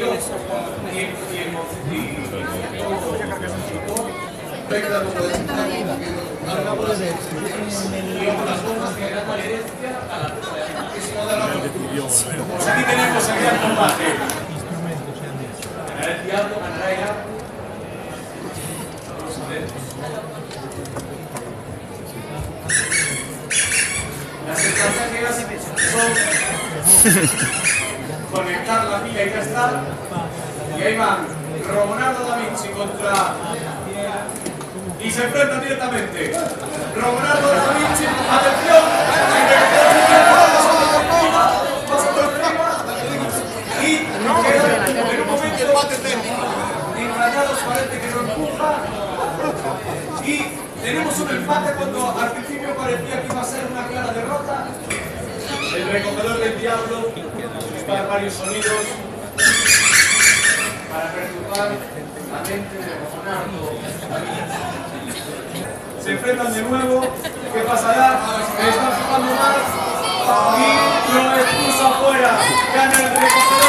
Pues aquí tenemos el gran combate. El diablo ganará ya. Vamos a ver. Las estrategias son conectar la pila y ya está. Y ahí van Leonardo da Vinci contra... Y se enfrentan directamente. Leonardo da Vinci, atención. Y en un momento enrayados parece que no empuja. Y tenemos un empate cuando al principio parecía que iba a ser una clara derrota. El recogedor del diablo dispara varios sonidos para perturbar la mente de Leonardo. Se enfrentan de nuevo. ¿Qué pasará? Están jugando más y lo expulsa afuera. Gana el recogedor.